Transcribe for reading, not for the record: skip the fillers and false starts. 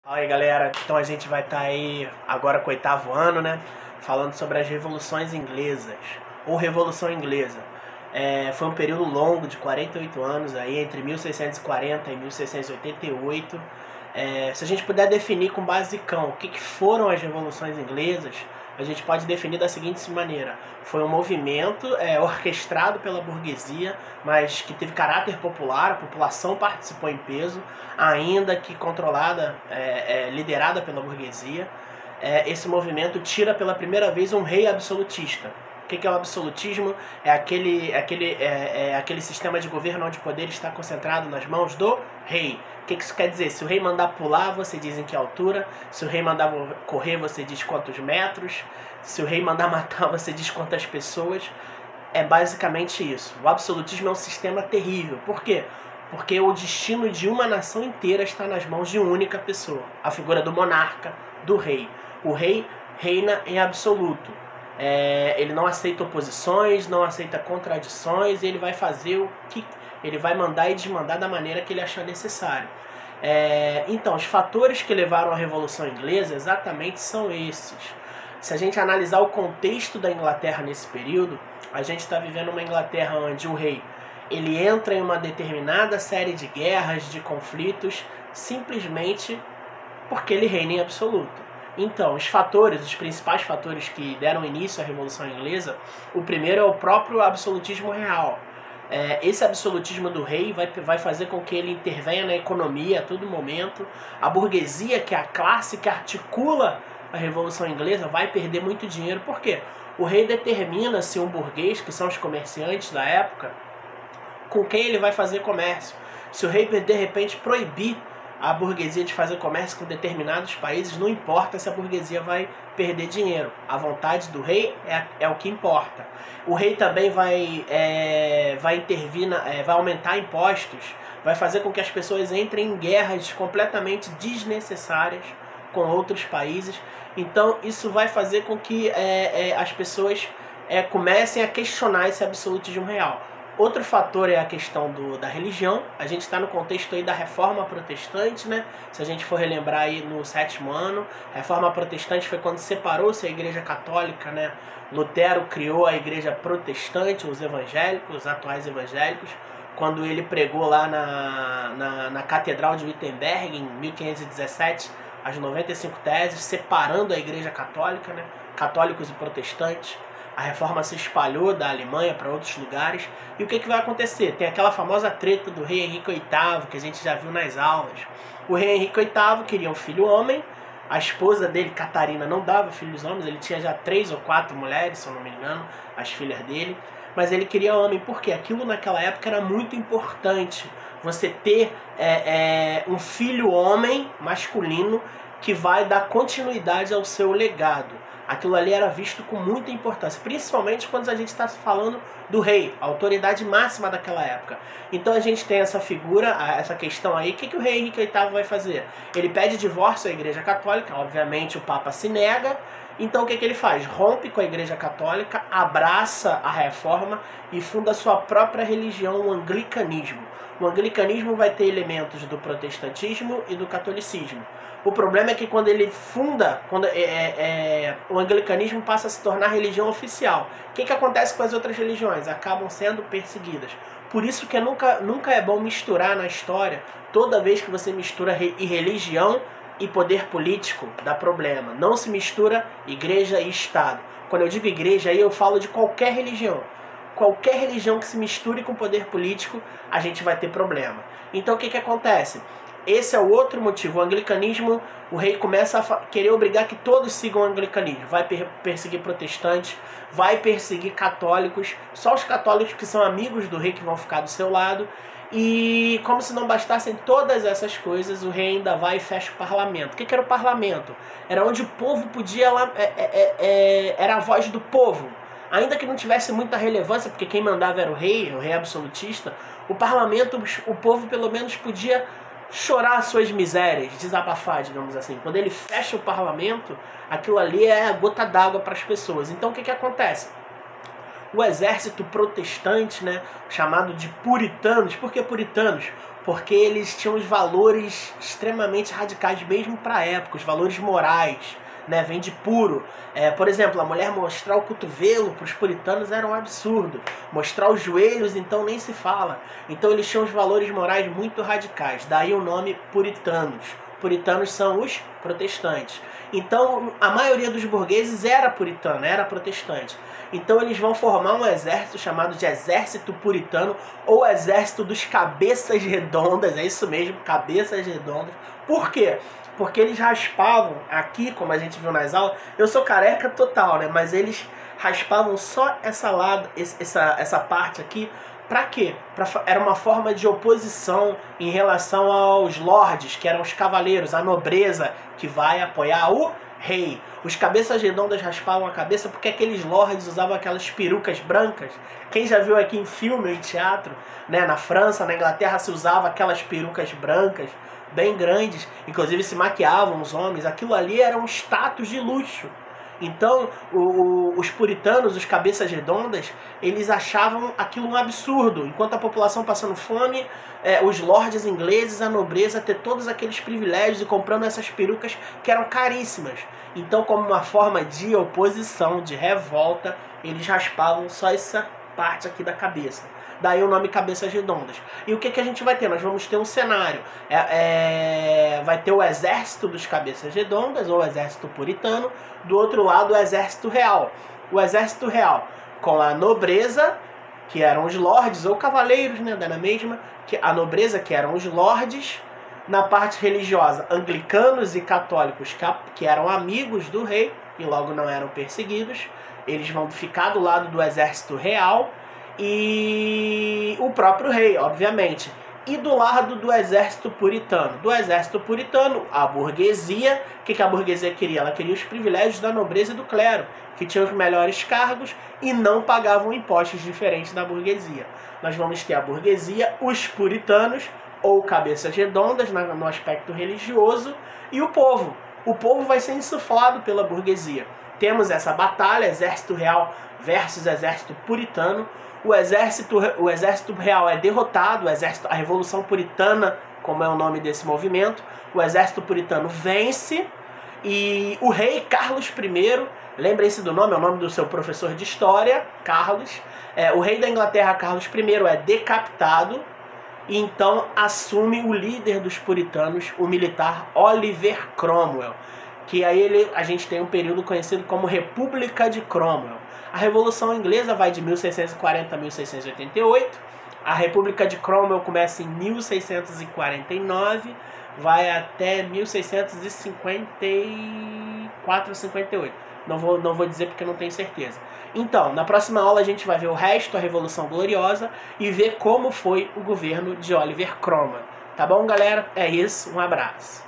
Fala aí, galera, então a gente vai estar aí agora com o 8º ano, né, falando sobre as revoluções inglesas, ou Revolução Inglesa. Foi um período longo de 48 anos, aí, entre 1640 e 1688. Se a gente puder definir com basicão o que foram as revoluções inglesas, a gente pode definir da seguinte maneira: foi um movimento orquestrado pela burguesia, mas que teve caráter popular, a população participou em peso, ainda que controlada, liderada pela burguesia. Esse movimento tira pela primeira vez um rei absolutista. O que é o absolutismo? É aquele sistema de governo onde o poder está concentrado nas mãos do rei. O que isso quer dizer? Se o rei mandar pular, você diz em que altura. Se o rei mandar correr, você diz quantos metros. Se o rei mandar matar, você diz quantas pessoas. É basicamente isso. O absolutismo é um sistema terrível. Por quê? Porque o destino de uma nação inteira está nas mãos de uma única pessoa. A figura do monarca, do rei. O rei reina em absoluto. Ele não aceita oposições, não aceita contradições, e ele vai fazer o que ele vai mandar e desmandar da maneira que ele achar necessário. Então, os fatores que levaram à Revolução Inglesa exatamente são esses. Se a gente analisar o contexto da Inglaterra nesse período, a gente está vivendo uma Inglaterra onde o rei ele entra em uma determinada série de guerras, de conflitos, simplesmente porque ele reina em absoluto. Então, os principais fatores que deram início à Revolução Inglesa, o primeiro é o próprio absolutismo real. Esse absolutismo do rei vai fazer com que ele intervenha na economia a todo momento. A burguesia, que é a classe que articula a Revolução Inglesa, vai perder muito dinheiro. Por quê? O rei determina se um burguês, que são os comerciantes da época, com quem ele vai fazer comércio. Se o rei, de repente, proibir a burguesia de fazer comércio com determinados países, não importa se a burguesia vai perder dinheiro. A vontade do rei é o que importa. O rei também vai intervir, vai aumentar impostos, vai fazer com que as pessoas entrem em guerras completamente desnecessárias com outros países. Então isso vai fazer com que as pessoas comecem a questionar esse absolutismo real. Outro fator é a questão da religião. A gente está no contexto aí da Reforma Protestante, né? Se a gente for relembrar aí no 7º ano, a Reforma Protestante foi quando separou-se a Igreja Católica, né? Lutero criou a Igreja Protestante, os evangélicos, os atuais evangélicos, quando ele pregou lá na Catedral de Wittenberg, em 1517, as 95 teses, separando a Igreja Católica, né? Católicos e protestantes. A reforma se espalhou da Alemanha para outros lugares. E o que vai acontecer? Tem aquela famosa treta do rei Henrique VIII, que a gente já viu nas aulas. O rei Henrique VIII queria um filho homem. A esposa dele, Catarina, não dava filhos homens. Ele tinha já 3 ou 4 mulheres, se eu não me engano, as filhas dele. Mas ele queria homem, porque aquilo naquela época era muito importante. Você ter um filho homem, masculino, que vai dar continuidade ao seu legado. Aquilo ali era visto com muita importância, principalmente quando a gente está falando do rei, a autoridade máxima daquela época. Então a gente tem essa figura, essa questão aí. O que o rei Henrique VIII vai fazer? Ele pede divórcio à Igreja Católica, obviamente o Papa se nega. Então o que ele faz? Rompe com a Igreja Católica, abraça a reforma e funda a sua própria religião, o anglicanismo. O anglicanismo vai ter elementos do protestantismo e do catolicismo. O problema é que quando ele funda, o anglicanismo passa a se tornar religião oficial. O que acontece com as outras religiões? Acabam sendo perseguidas. Por isso que nunca é bom misturar na história. Toda vez que você mistura religião e poder político, dá problema. Não se mistura igreja e Estado. Quando eu digo igreja, aí eu falo de qualquer religião. Qualquer religião que se misture com poder político, a gente vai ter problema. Então o que acontece? Esse é o outro motivo. O anglicanismo, o rei começa a querer obrigar que todos sigam o anglicanismo. Vai perseguir protestantes, vai perseguir católicos. Só os católicos que são amigos do rei que vão ficar do seu lado. E como se não bastassem todas essas coisas, o rei ainda vai e fecha o parlamento. O que era o parlamento? Era onde o povo podia... era a voz do povo. Ainda que não tivesse muita relevância, porque quem mandava era o rei absolutista, o parlamento, o povo pelo menos podia chorar suas misérias, desabafar, digamos assim. Quando ele fecha o parlamento, aquilo ali é a gota d'água para as pessoas. Então o que acontece? O exército protestante, né, chamado de puritanos. Por que puritanos? porque eles tinham os valores extremamente radicais mesmo para a época, os valores morais, né, vem de puro. Por exemplo, a mulher mostrar o cotovelo para os puritanos era um absurdo. Mostrar os joelhos, então, nem se fala. Então eles tinham os valores morais muito radicais. Daí o nome puritanos. Puritanos são os protestantes. Então a maioria dos burgueses era puritana, era protestante. Então eles vão formar um exército chamado de Exército Puritano, ou Exército dos Cabeças Redondas. É isso mesmo, Cabeças Redondas. Por quê? Porque eles raspavam aqui, como a gente viu nas aulas. Eu sou careca total, né? Mas eles raspavam só essa parte aqui. Pra quê? Era uma forma de oposição em relação aos lordes, que eram os cavaleiros, a nobreza que vai apoiar o rei. Os cabeças redondas raspavam a cabeça porque aqueles lordes usavam aquelas perucas brancas. Quem já viu aqui em filme ou em teatro, né? Na França, na Inglaterra se usava aquelas perucas brancas bem grandes, inclusive se maquiavam os homens. Aquilo ali era um status de luxo. Então os puritanos, os cabeças redondas, eles achavam aquilo um absurdo. Enquanto a população passando fome, os lordes ingleses, a nobreza, ter todos aqueles privilégios e comprando essas perucas que eram caríssimas. Então, como uma forma de oposição, de revolta, eles raspavam só essa parte aqui da cabeça. Daí o nome Cabeças Redondas. E o que a gente vai ter? Nós vamos ter um cenário. Vai ter o Exército dos Cabeças Redondas, ou Exército Puritano. Do outro lado, o Exército Real. O Exército Real com a nobreza, que eram os lordes, ou cavaleiros, né, da mesma. A nobreza, que eram os lordes. Na parte religiosa, anglicanos e católicos, que eram amigos do rei e logo não eram perseguidos. Eles vão ficar do lado do Exército Real. E o próprio rei, obviamente. E do lado do Exército Puritano. Do Exército Puritano, a burguesia. O que a burguesia queria? Ela queria os privilégios da nobreza e do clero, que tinham os melhores cargos e não pagavam impostos diferentes da burguesia. Nós vamos ter a burguesia, os puritanos, ou cabeças redondas no aspecto religioso, e o povo. O povo vai ser insuflado pela burguesia. Temos essa batalha, Exército Real versus Exército Puritano. O exército real é derrotado, a Revolução Puritana, como é o nome desse movimento, o exército puritano vence e o rei Carlos I, lembrem-se do nome, é o nome do seu professor de história, Carlos, o rei da Inglaterra, Carlos I, é decapitado e então assume o líder dos puritanos, o militar Oliver Cromwell, que aí a gente tem um período conhecido como República de Cromwell. A Revolução Inglesa vai de 1640 a 1688. A República de Cromwell começa em 1649, vai até 1654 ou 58. Não vou dizer porque não tenho certeza. Então, na próxima aula a gente vai ver o resto, a Revolução Gloriosa, e ver como foi o governo de Oliver Cromwell. Tá bom, galera? É isso. Um abraço.